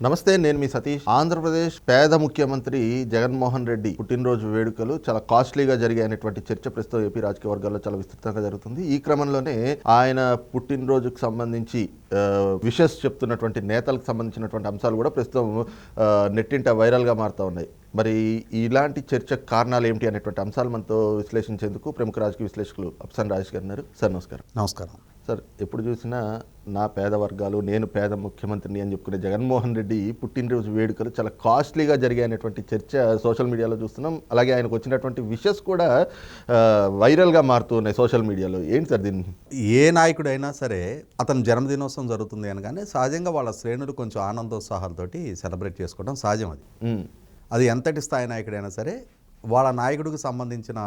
నమస్తే, నేను మీ సతీష్. ఆంధ్రప్రదేశ్ పేద ముఖ్యమంత్రి జగన్మోహన్ రెడ్డి పుట్టినరోజు వేడుకలు చాలా కాస్ట్లీగా జరిగాయనేటువంటి చర్చ ప్రస్తుతం ఏపీ రాజకీయ వర్గాల్లో చాలా విస్తృతంగా జరుగుతుంది. ఈ క్రమంలోనే ఆయన పుట్టినరోజుకు సంబంధించి విషెస్ చెప్తున్నటువంటి నేతలకు సంబంధించినటువంటి అంశాలు కూడా ప్రస్తుతం నెట్టింట వైరల్గా మారుతూ ఉన్నాయి. మరి ఇలాంటి చర్చకు కారణాలు ఏమిటి అనేటువంటి అంశాలు మనతో విశ్లేషించేందుకు ప్రముఖ రాజకీయ విశ్లేషకులు అప్సన్ రాజేష్ గారు ఉన్నారు. సార్ నమస్కారం. నమస్కారం సార్, ఎప్పుడు చూసినా నా పేద వర్గాలు, నేను పేద ముఖ్యమంత్రిని అని చెప్పుకునే జగన్మోహన్ రెడ్డి పుట్టినరోజు వేడుకలు చాలా కాస్ట్లీగా జరిగాయనేటువంటి చర్చ సోషల్ మీడియాలో చూస్తున్నాం. అలాగే ఆయనకు వచ్చినటువంటి విషెస్ కూడా వైరల్గా మారుతూ ఉన్నాయి సోషల్ మీడియాలో. ఏంటి సార్ దీన్ని? ఏ నాయకుడైనా సరే అతని జన్మదినోత్సవం జరుగుతుంది అనగానే సహజంగా వాళ్ళ శ్రేణులు కొంచెం ఆనందోత్సాహాలతోటి సెలబ్రేట్ చేసుకోవడం సహజం. అది ఎంతటి స్థాయి నాయకుడైనా సరే వాళ్ళ నాయకుడికి సంబంధించిన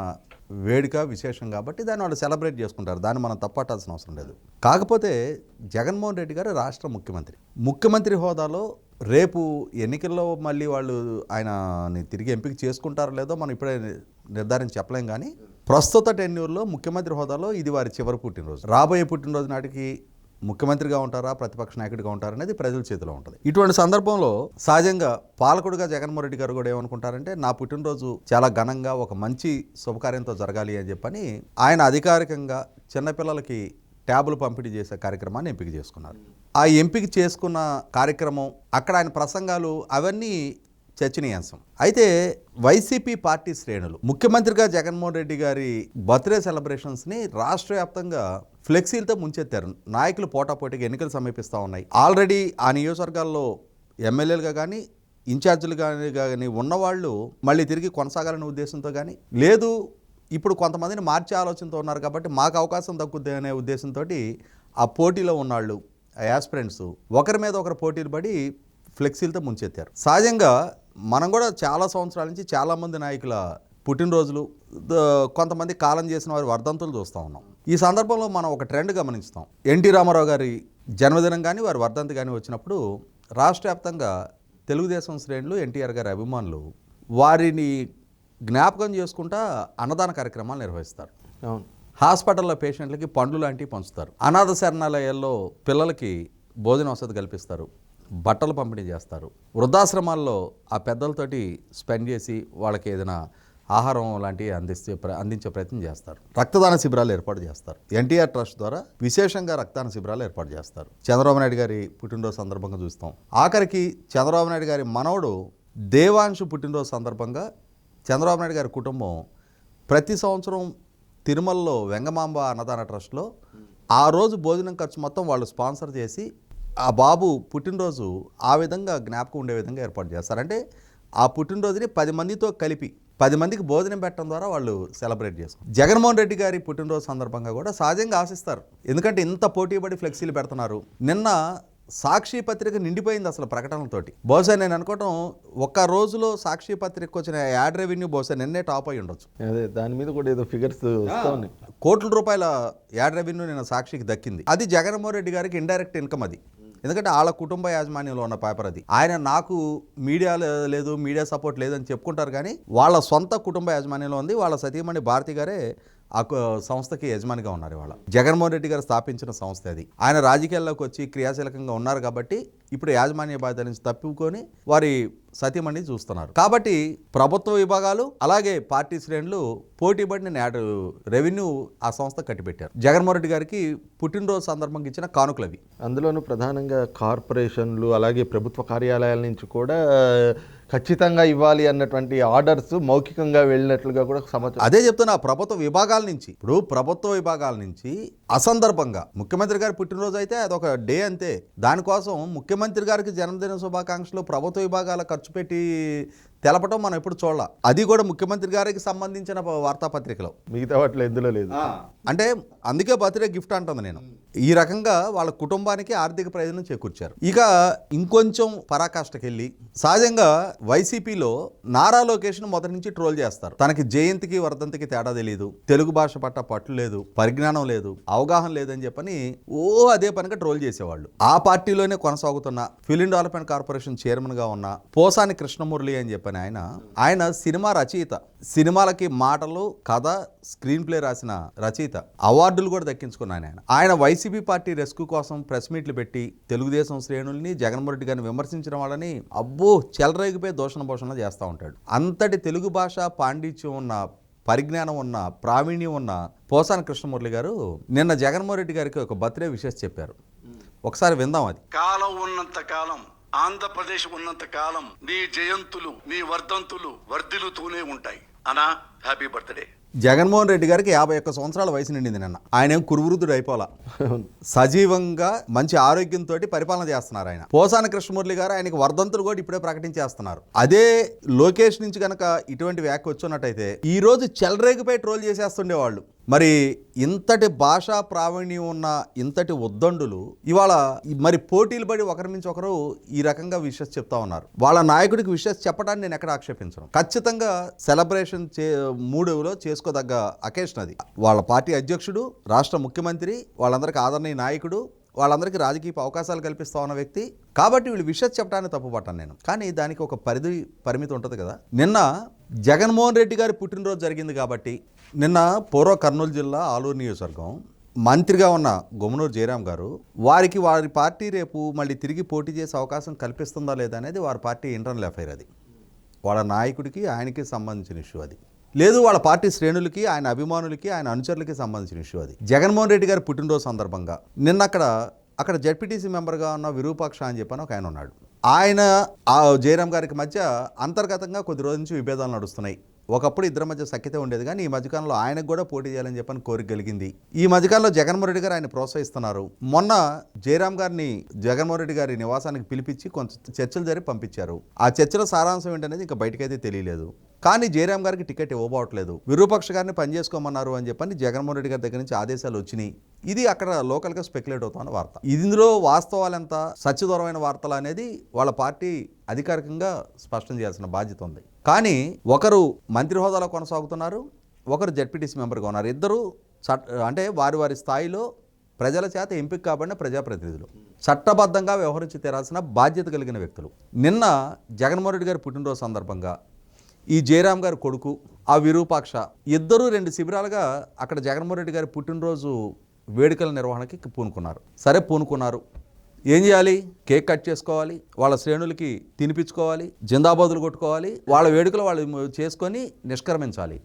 వేడుక విశేషం కాబట్టి దాన్ని వాళ్ళు సెలబ్రేట్ చేసుకుంటారు. దాన్ని మనం తప్పట్టాల్సిన అవసరం లేదు. కాకపోతే జగన్మోహన్ రెడ్డి గారు రాష్ట్ర ముఖ్యమంత్రి హోదాలో రేపు ఎన్నికల్లో మళ్ళీ వాళ్ళు ఆయనని తిరిగి ఎంపిక చేసుకుంటారో లేదో మనం ఇప్పుడే నిర్ధారించి చెప్పలేం. కానీ ప్రస్తుత టెన్యూర్లో ముఖ్యమంత్రి హోదాలో ఇది వారి చివరి పుట్టినరోజు. రాబోయే పుట్టినరోజు నాటికి ముఖ్యమంత్రిగా ఉంటారా, ప్రతిపక్ష నాయకుడిగా ఉంటారా అనేది ప్రజల చేతిలో ఉంటుంది. ఇటువంటి సందర్భంలో సహజంగా పాలకుడిగా జగన్మోహన్ రెడ్డి గారు కూడా ఏమనుకుంటారంటే, నా పుట్టినరోజు చాలా ఘనంగా ఒక మంచి శుభకార్యంతో జరగాలి అని చెప్పని ఆయన అధికారికంగా చిన్నపిల్లలకి ట్యాబులు పంపిణీ చేసే కార్యక్రమాన్ని ఎంపిక చేసుకున్నారు. ఆ ఎంపిక చేసుకున్న కార్యక్రమం, అక్కడ ఆయన ప్రసంగాలు అవన్నీ చర్చనీయాంశం. అయితే వైసీపీ పార్టీ శ్రేణులు ముఖ్యమంత్రిగా జగన్మోహన్ రెడ్డి గారి బర్త్డే సెలబ్రేషన్స్ని రాష్ట్ర వ్యాప్తంగా ఫ్లెక్సీలతో ముంచెత్తారు. నాయకులు పోటాపోటీగా ఎన్నికలు సమీపిస్తూ ఉన్నాయి. ఆల్రెడీ ఆ నియోజకవర్గాల్లో ఎమ్మెల్యేలుగా కానీ ఇన్ఛార్జీలుగా కానీ ఉన్నవాళ్ళు మళ్ళీ తిరిగి కొనసాగాలనే ఉద్దేశంతో కానీ, లేదు ఇప్పుడు కొంతమందిని మార్చే ఆలోచనతో ఉన్నారు కాబట్టి మాకు అవకాశం దక్కుద్ది అనే ఉద్దేశంతో ఆ పోటీలో ఉన్నాళ్ళు, ఆ యాస్పిరెంట్స్ ఒకరి మీద ఒకరు పోటీలు పడి ఫ్లెక్సీలతో ముంచెత్తారు. సహజంగా మనం కూడా చాలా సంవత్సరాల నుంచి చాలామంది నాయకుల పుట్టినరోజులు, కొంతమంది కాలం చేసిన వారి వర్ధంతులు చూస్తూ ఉన్నాం. ఈ సందర్భంలో మనం ఒక ట్రెండ్ గమనిస్తాం. ఎన్టీ రామారావు గారి జన్మదినం కానీ వారి వర్ధంతి కానీ వచ్చినప్పుడు రాష్ట్ర వ్యాప్తంగా తెలుగుదేశం శ్రేణులు, ఎన్టీఆర్ గారి అభిమానులు వారిని జ్ఞాపకం చేసుకుంటా అన్నదాన కార్యక్రమాలు నిర్వహిస్తారు. హాస్పిటల్లో పేషెంట్లకి పండ్లు లాంటివి పంచుతారు. అనాథ శరణాలయాల్లో పిల్లలకి భోజన వసతి కల్పిస్తారు, బట్టలు పంపిణీ చేస్తారు. వృద్ధాశ్రమాల్లో ఆ పెద్దలతోటి స్పెండ్ చేసి వాళ్ళకి ఏదైనా ఆహారం లాంటివి అందించే ప్రయత్నం చేస్తారు. రక్తదాన శిబిరాలు ఏర్పాటు చేస్తారు. ఎన్టీఆర్ ట్రస్ట్ ద్వారా విశేషంగా రక్తదాన శిబిరాలు ఏర్పాటు చేస్తారు. చంద్రబాబు నాయుడు గారి పుట్టినరోజు సందర్భంగా చూస్తాం. ఆఖరికి చంద్రబాబు నాయుడు గారి మనవడు దేవాంశు పుట్టినరోజు సందర్భంగా చంద్రబాబు నాయుడు గారి కుటుంబం ప్రతి సంవత్సరం తిరుమలలో వెంగమాంబ అన్నదాన ట్రస్ట్లో ఆ రోజు భోజనం ఖర్చు మొత్తం వాళ్ళు స్పాన్సర్ చేసి ఆ బాబు పుట్టినరోజు ఆ విధంగా జ్ఞాపకం ఉండే విధంగా ఏర్పాటు చేస్తారు. అంటే ఆ పుట్టినరోజుని 10 మందితో కలిపి 10 మందికి భోజనం పెట్టడం ద్వారా వాళ్ళు సెలబ్రేట్ చేసుకుంటారు. జగన్మోహన్ రెడ్డి గారి పుట్టినరోజు సందర్భంగా కూడా సహజంగా ఆశిస్తారు. ఎందుకంటే ఇంత పోటీపడి ఫ్లెక్సీలు పెడుతున్నారు. నిన్న సాక్షి పత్రిక నిండిపోయింది అసలు ప్రకటనలతోటి. బహుశా నేను అనుకోవటం ఒక్క రోజులో సాక్షి పత్రికకు వచ్చిన యాడ్ రెవెన్యూ బహుశా నిన్నే టాప్ అయి ఉండొచ్చు. అదే దాని మీద కూడా ఏదో ఫిగర్స్ కోట్ల రూపాయల యాడ్ రెవెన్యూ నిన్న సాక్షికి దక్కింది. అది జగన్మోహన్ రెడ్డి గారికి ఇండైరెక్ట్ ఇన్కమ్. అది ఎందుకంటే వాళ్ళ కుటుంబ యాజమాన్యంలో ఉన్న పేపర్ అది. ఆయన నాకు మీడియా లేదు, మీడియా సపోర్ట్ లేదని చెప్పుకుంటారు, కానీ వాళ్ళ సొంత కుటుంబ యాజమాన్యంలో ఉంది. వాళ్ళ సతీమణి భారతి గారే ఆ సంస్థకి యజమానిగా ఉన్నారు. ఇవాళ జగన్మోహన్ రెడ్డి గారు స్థాపించిన సంస్థ అది. ఆయన రాజకీయాల్లోకి వచ్చి క్రియాశీలకంగా ఉన్నారు కాబట్టి ఇప్పుడు యాజమాన్య బాధ్యత నుంచి తప్పుకొని వారి సతీమణి చూస్తున్నారు. కాబట్టి ప్రభుత్వ విభాగాలు అలాగే పార్టీ శ్రేణులు పోటీపడిన నాడు రెవెన్యూ ఆ సంస్థ కట్టిపెట్టారు. జగన్మోహన్ రెడ్డి గారికి పుట్టినరోజు సందర్భంగా ఇచ్చిన కానుకలు అవి. అందులోనూ ప్రధానంగా కార్పొరేషన్లు అలాగే ప్రభుత్వ కార్యాలయాల నుంచి కూడా ఖచ్చితంగా ఇవ్వాలి అన్నటువంటి ఆర్డర్స్ మౌఖికంగా వెళ్ళినట్లుగా కూడా సమాచారం. అదే చెప్తున్నా, ప్రభుత్వ విభాగాల నుంచి ఇప్పుడు ప్రభుత్వ విభాగాల నుంచి అసందర్భంగా ముఖ్యమంత్రి గారి పుట్టినరోజు అయితే అదొక డే అంతే. దానికోసం ముఖ్యమంత్రి గారికి జన్మదిన శుభాకాంక్షలు ప్రభుత్వ విభాగాల ఖర్చు పెట్టి తెలపడం మనం ఎప్పుడు చూడాల. అది కూడా ముఖ్యమంత్రి గారికి సంబంధించిన వార్తాపత్రికలో, మిగతా వాటిలో ఎందులో లేదు. అంటే అందుకే బర్త్డే గిఫ్ట్ అంటుంది నేను. ఈ రకంగా వాళ్ళ కుటుంబానికి ఆర్థిక ప్రయోజనం చేకూర్చారు. ఇక ఇంకొంచెం పరాకాష్ఠకెళ్ళి సహజంగా వైసీపీలో నారా లోకేష్ను మొదటి నుంచి ట్రోల్ చేస్తారు. తనకి జయంతికి వర్ధంతికి తేడా తెలియదు, తెలుగు భాష పట్ల పట్టు లేదు, పరిజ్ఞానం లేదు, అవగాహన లేదని చెప్పని అదే పనిగా ట్రోల్ చేసేవాళ్ళు. ఆ పార్టీలోనే కొనసాగుతున్న ఫిలిం డెవలప్మెంట్ కార్పొరేషన్ చైర్మన్ గా ఉన్న పోసాని కృష్ణమురళి అని చెప్పని ఆయన సినిమా రచయిత. సినిమాలకి మాటలు, కథ, స్క్రీన్ ప్లే రాసిన రచయిత, అవార్డులు కూడా దక్కించుకున్నాను ఆయన వైసీపీ పార్టీ రెస్క్యూ కోసం ప్రెస్ మీట్లు పెట్టి తెలుగుదేశం శ్రేణుల్ని, జగన్మోహన్ రెడ్డి గారిని విమర్శించిన వాళ్ళని అబ్బో చెలరేగిపోయి దోషణ భోషణ చేస్తూ ఉంటాడు. అంతటి తెలుగు భాష పాండిత్యం ఉన్న, పరిజ్ఞానం ఉన్న, ప్రావీణ్యం ఉన్న పోసాని కృష్ణమురళి గారు నిన్న జగన్మోహన్ రెడ్డి గారికి ఒక బర్త్డే విషెస్ చెప్పారు. ఒకసారి విందాం. అది కాలం ఉన్నంత కాలం, ఆంధ్రప్రదేశ్ ఉన్నంత కాలం నీ జయంతులు, నీ వర్ధంతులు వర్ధిల్లుతూనే ఉంటాయి అనా. Happy birthday. జగన్మోహన్ రెడ్డి గారికి 51 సంవత్సరాల వయసు నిండింది నిన్న. ఆయన ఏం కురువృద్ధుడు అయిపోలా, సజీవంగా మంచి ఆరోగ్యంతో పరిపాలన చేస్తున్నారు ఆయన. పోసాని కృష్ణమురళి గారు ఆయనకి వర్ధంతులు కూడా ఇప్పుడే ప్రకటించేస్తున్నారు. అదే లోకేష్ నుంచి కనుక ఇటువంటి వ్యాఖ్య వచ్చున్నట్టయితే ఈ రోజు చెలరేగిపై ట్రోల్ చేసేస్తుండేవాళ్ళు. మరి ఇంతటి భాషా ప్రావీణ్యం ఉన్న ఇంతటి ఉద్దండులు ఇవాళ మరి పోటీలు పడి ఒకరి నుంచి ఒకరు ఈ రకంగా విషెస్ చెప్తా ఉన్నారు. వాళ్ళ నాయకుడికి విషెస్ చెప్పడాన్ని నేను ఎక్కడ ఆక్షేపించను. ఖచ్చితంగా సెలబ్రేషన్ మూడులో చేసుకోదగ్గ అకేషన్ అది. వాళ్ళ పార్టీ అధ్యక్షుడు, రాష్ట్ర ముఖ్యమంత్రి, వాళ్ళందరికీ ఆదరణీయ నాయకుడు, వాళ్ళందరికీ రాజకీయ అవకాశాలు కల్పిస్తా ఉన్న వ్యక్తి కాబట్టి వీళ్ళు విషెస్ చెప్పడాన్ని తప్పుపట్టాను నేను. కానీ దానికి ఒక పరిమితి ఉంటుంది కదా. నిన్న జగన్మోహన్ రెడ్డి గారి పుట్టినరోజు జరిగింది కాబట్టి నిన్న పూర్వ కర్నూలు జిల్లా ఆలూరు నియోజకవర్గం మంత్రిగా ఉన్న గుమ్మనూరు జయరాం గారు వారి పార్టీ రేపు మళ్ళీ తిరిగి పోటీ చేసే అవకాశం కల్పిస్తుందా లేదా అనేది వారి పార్టీ ఇంటర్నల్ అఫైర్. అది వాళ్ళ నాయకుడికి, ఆయనకి సంబంధించిన ఇష్యూ. అది లేదు వాళ్ళ పార్టీ శ్రేణులకి, ఆయన అభిమానులకి, ఆయన అనుచరులకి సంబంధించిన ఇష్యూ. అది జగన్మోహన్ రెడ్డి గారి పుట్టినరోజు సందర్భంగా నిన్న అక్కడ జెడ్పీటీసీ మెంబర్గా ఉన్న విరూపాక్ష అని చెప్పని ఒక ఆయన ఉన్నాడు. ఆయన ఆ జయరాం గారికి మధ్య అంతర్గతంగా కొద్ది రోజుల నుంచి విభేదాలు నడుస్తున్నాయి. ఒకప్పుడు ఇద్దరి మధ్య సఖ్యత ఉండేది, కానీ ఈ మధ్యకాలంలో ఆయనకు కూడా పోటీ చేయాలని చెప్పని కోరిక కలిగింది. ఈ మధ్యకాలంలో జగన్మోహన్ రెడ్డి గారు ఆయన ప్రోత్సహిస్తున్నారు. మొన్న జయరాం గారిని జగన్మోహన్ రెడ్డి గారి నివాసానికి పిలిపించి కొంచెం చర్చలు జరిపి పంపించారు. ఆ చర్చల సారాంశం ఏంటనేది ఇంకా బయటకైతే తెలియలేదు. కానీ జయరాం గారికి టికెట్ ఇవ్వబోవట్లేదు. విరూపాక్ష గారిని పనిచేసుకోమన్నారు అని చెప్పని జగన్మోహన్ రెడ్డి గారి దగ్గర నుంచి ఆదేశాలు వచ్చినాయి. ఇది అక్కడ లోకల్గా స్పెక్యులేట్ అవుతున్న వార్త. ఇందులో వాస్తవాలు ఎంత, సత్యదూరమైన వార్తలు అనేది వాళ్ళ పార్టీ అధికారికంగా స్పష్టం చేయాల్సిన బాధ్యత ఉంది. కానీ ఒకరు మంత్రి హోదాలో కొనసాగుతున్నారు, ఒకరు జెడ్పీటీసీ మెంబర్గా ఉన్నారు. ఇద్దరు అంటే వారి స్థాయిలో ప్రజల చేత ఎంపిక కాబడిన ప్రజాప్రతినిధులు, చట్టబద్ధంగా వ్యవహరించి తీరాల్సిన బాధ్యత కలిగిన వ్యక్తులు. నిన్న జగన్మోహన్ రెడ్డి గారి పుట్టినరోజు సందర్భంగా ఈ జయరాం గారి కొడుకు, ఆ విరూపాక్ష ఇద్దరూ 2 శిబిరాలుగా అక్కడ జగన్మోహన్ రెడ్డి గారి పుట్టినరోజు వేడుకల నిర్వహణకి పూనుకున్నారు. సరే పూనుకున్నారు, ఏం చేయాలి? కేక్ కట్ చేసుకోవాలి, వాళ్ళ శ్రేణులకి తినిపించుకోవాలి, జిందాబాదులు కొట్టుకోవాలి, వాళ్ళ వేడుకలు వాళ్ళు చేసుకొని నిష్క్రమించాలి.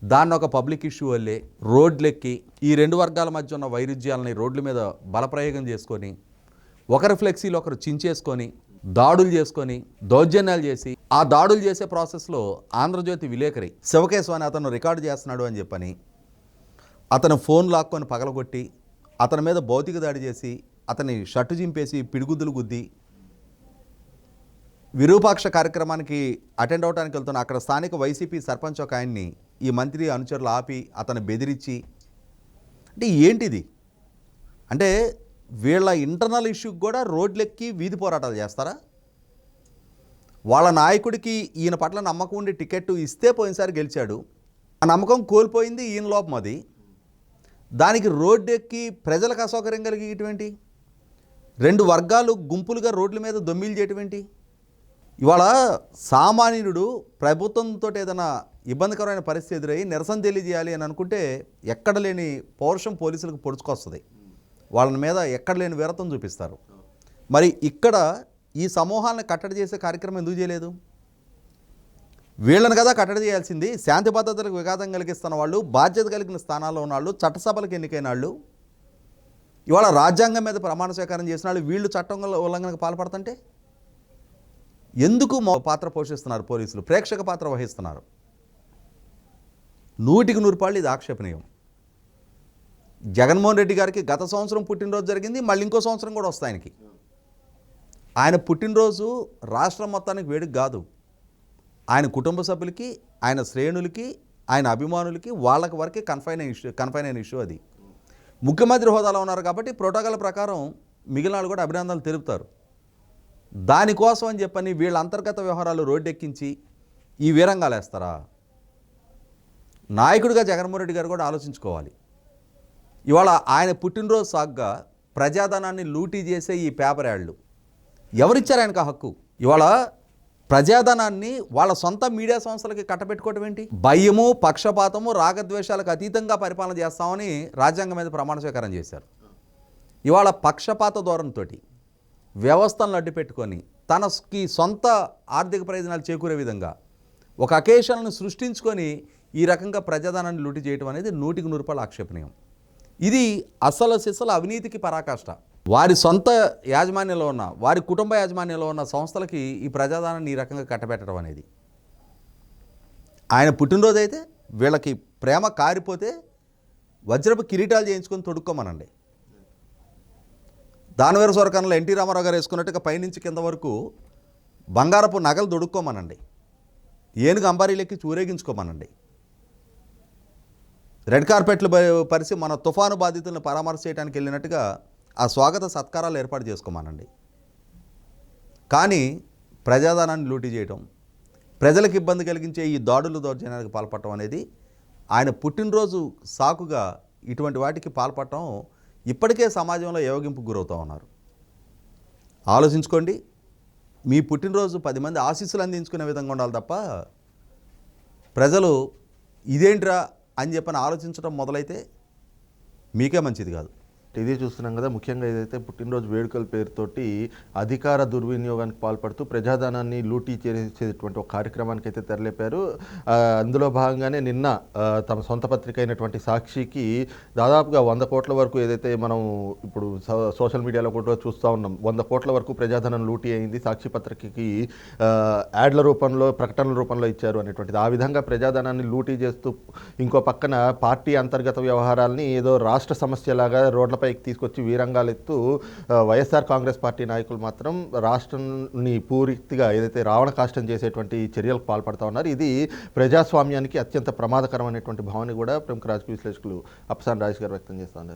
దాన్ని ఒక పబ్లిక్ ఇష్యూ వల్లే రోడ్లెక్కి ఈ 2 వర్గాల మధ్య ఉన్న వైరుధ్యాలని రోడ్ల మీద బలప్రయోగం చేసుకొని ఒకరి ఫ్లెక్సీలు ఒకరు చించేసుకొని దాడులు చేసుకొని దౌర్జన్యాలు చేసి ఆ దాడులు చేసే ప్రాసెస్లో ఆంధ్రజ్యోతి విలేకరి శివకేశవ్ అని అతను రికార్డు చేస్తున్నాడు అని చెప్పని అతను ఫోన్ లాక్కొని పగలగొట్టి అతని మీద భౌతిక దాడి చేసి అతని షర్టు చింపేసి పిడిగుద్దులు గుద్ది విరూపాక్ష కార్యక్రమానికి అటెండ్ అవడానికి వెళ్తున్న అక్కడ స్థానిక వైసీపీ సర్పంచ్ ఒక ఆయన్ని ఈ మంత్రి అనుచరులు ఆపి అతను బెదిరించి, అంటే ఏంటిది? అంటే వీళ్ళ ఇంటర్నల్ ఇష్యూకి కూడా రోడ్లెక్కి వీధి పోరాటాలు చేస్తారా? వాళ్ళ నాయకుడికి ఈయన పట్ల నమ్మకం ఉండి టికెట్ ఇస్తే పోయినసారి గెలిచాడు, ఆ నమ్మకం కోల్పోయింది ఈయన లోపం. అది దానికి రోడ్డెక్కి ప్రజలకు అసౌకర్యం కలిగేటువంటి 2 వర్గాలు గుంపులుగా రోడ్ల మీద దొమ్మిలు చేయటమేంటి? ఇవాళ సామాన్యుడు ప్రభుత్వంతో ఏదైనా ఇబ్బందికరమైన పరిస్థితి ఎదురై నిరసన తెలియజేయాలి అని అనుకుంటే ఎక్కడ లేని పౌరుషం పోలీసులకు పొడుచుకొస్తుంది. వాళ్ళ మీద ఎక్కడ లేని వీరత్వం చూపిస్తారు. మరి ఇక్కడ ఈ సమూహాలను కట్టడి చేసే కార్యక్రమం ఎందుకు చేయలేదు? వీళ్ళని కదా కట్టడి చేయాల్సింది. శాంతి భద్రతలకు విఘాతం కలిగిస్తున్న వాళ్ళు, బాధ్యత కలిగిన స్థానాల్లో ఉన్న వాళ్ళు, చట్టసభలకు ఎన్నికైన వాళ్ళు, ఇవాళ రాజ్యాంగం మీద ప్రమాణ స్వీకారం చేసిన వాళ్ళు, వీళ్ళు చట్టం ఉల్లంఘనకు పాల్పడుతుంటే ఎందుకు పాత్ర పోషిస్తున్నారు? పోలీసులు ప్రేక్షక పాత్ర వహిస్తున్నారు. 100కి 100 పాళ్ళు ఇది ఆక్షేపణీయం. జగన్మోహన్ రెడ్డి గారికి గత సంవత్సరం పుట్టినరోజు జరిగింది, మళ్ళీ ఇంకో సంవత్సరం కూడా వస్తాయి ఆయనకి. ఆయన పుట్టినరోజు రాష్ట్రం మొత్తానికి వేడుక కాదు, ఆయన కుటుంబ సభ్యులకి, ఆయన శ్రేణులకి, ఆయన అభిమానులకి, వాళ్ళకి వరకే కన్ఫైన్ అయిన ఇష్యూ. అది ముఖ్యమంత్రి హోదాలో ఉన్నారు కాబట్టి ప్రోటోకాల్ ప్రకారం మిగిలిన వాళ్ళు కూడా అభినందనలు తెలుపుతారు. దానికోసం అని చెప్పని వీళ్ళ అంతర్గత వ్యవహారాలు రోడ్డెక్కించి ఈ వీరంగాలు వేస్తారా? నాయకుడిగా జగన్మోహన్ రెడ్డి గారు కూడా ఆలోచించుకోవాలి. ఇవాళ ఆయన పుట్టినరోజు సాగ్గా ప్రజాధనాన్ని లూటీ చేసే ఈ పేపర్ యాడ్లు ఎవరిచ్చారు ఆయనకు ఆ హక్కు? ఇవాళ ప్రజాధనాన్ని వాళ్ళ సొంత మీడియా సంస్థలకి కట్టబెట్టుకోవడం ఏంటి? భయము, పక్షపాతము, రాగద్వేషాలకు అతీతంగా పరిపాలన చేస్తామని రాజ్యాంగం మీద ప్రమాణ స్వీకారం చేశారు. ఇవాళ పక్షపాత ధోరణితో వ్యవస్థలను అడ్డుపెట్టుకొని తనకి సొంత ఆర్థిక ప్రయోజనాలు చేకూరే విధంగా ఒక అకేషన్ను సృష్టించుకొని ఈ రకంగా ప్రజాధనాన్ని లూటి చేయడం అనేది 100% ఆక్షేపణీయం. ఇది అసలు సిసలు అవినీతికి పరాకాష్ట. వారి సొంత యాజమాన్యంలో ఉన్న, వారి కుటుంబ యాజమాన్యంలో ఉన్న సంస్థలకి ఈ ప్రజాధనాన్ని ఈ రకంగా కట్టబెట్టడం అనేది. ఆయన పుట్టినరోజు అయితే వీళ్ళకి ప్రేమ కారిపోతే వజ్రపు కిరీటాలు చేయించుకొని తొడుక్కోమనండి. దానవీర సొరకన్లో ఎన్టీ రామారావు గారు వేసుకున్నట్టుగా పైనుంచి కింద వరకు బంగారపు నగలు దొడుక్కోమనండి. ఏనుగు అంబారీలెక్కి చూరేగించుకోమనండి. రెడ్ కార్పెట్లు పరిచి మన తుఫాను బాధితులను పరామర్శ చేయడానికి వెళ్ళినట్టుగా ఆ స్వాగత సత్కారాలు ఏర్పాటు చేసుకోమనండి. కానీ ప్రజాధనాన్ని లూటీ చేయడం, ప్రజలకు ఇబ్బంది కలిగించే ఈ దాడులు దౌర్జన్యాలకు పాల్పడటం అనేది ఆయన పుట్టినరోజు సాకుగా ఇటువంటి వాటికి పాల్పడటం ఇప్పటికే సమాజంలో ఏవగింపుకు గురవుతూ ఉన్నారు. ఆలోచించుకోండి. మీ పుట్టినరోజు 10 మంది ఆశీస్సులు అందించుకునే విధంగా ఉండాలి తప్ప ప్రజలు ఇదేంట్రా అని చెప్పని ఆలోచించడం మొదలైతే మీకే మంచిది కాదు. ఇదే చూస్తున్నాం కదా, ముఖ్యంగా ఏదైతే పుట్టినరోజు వేడుకల పేరుతోటి అధికార దుర్వినియోగానికి పాల్పడుతూ ప్రజాధనాన్ని లూటీ చేసేటువంటి ఒక కార్యక్రమానికి అయితే తెరలేపారు. అందులో భాగంగానే నిన్న తమ సొంత పత్రిక అయినటువంటి సాక్షికి దాదాపుగా 100 కోట్ల వరకు ఏదైతే మనం ఇప్పుడు సోషల్ మీడియాలో కూడా చూస్తూ ఉన్నాం, 100 కోట్ల వరకు ప్రజాధనం లూటీ అయింది, సాక్షి పత్రికకి యాడ్ల రూపంలో, ప్రకటనల రూపంలో ఇచ్చారు అనేటువంటిది. ఆ విధంగా ప్రజాధనాన్ని లూటీ చేస్తూ ఇంకో పక్కన పార్టీ అంతర్గత వ్యవహారాలని ఏదో రాష్ట్ర సమస్యలాగా రోడ్లపై తీసుకొచ్చి వీరంగాలెత్తూ వైఎస్ఆర్ కాంగ్రెస్ పార్టీ నాయకులు మాత్రం రాష్ట్రాన్ని పూర్తిగా ఏదైతే రావణ కాష్టం చేసేటువంటి చర్యలకు పాల్పడతా ఉన్నారు. ఇది ప్రజాస్వామ్యానికి అత్యంత ప్రమాదకరమైనటువంటి భావన కూడా ప్రముఖ రాజకీయ విశ్లేషకులు అప్పసాని రాజేష్ గారు వ్యక్తం చేస్తూ ఉన్నారు.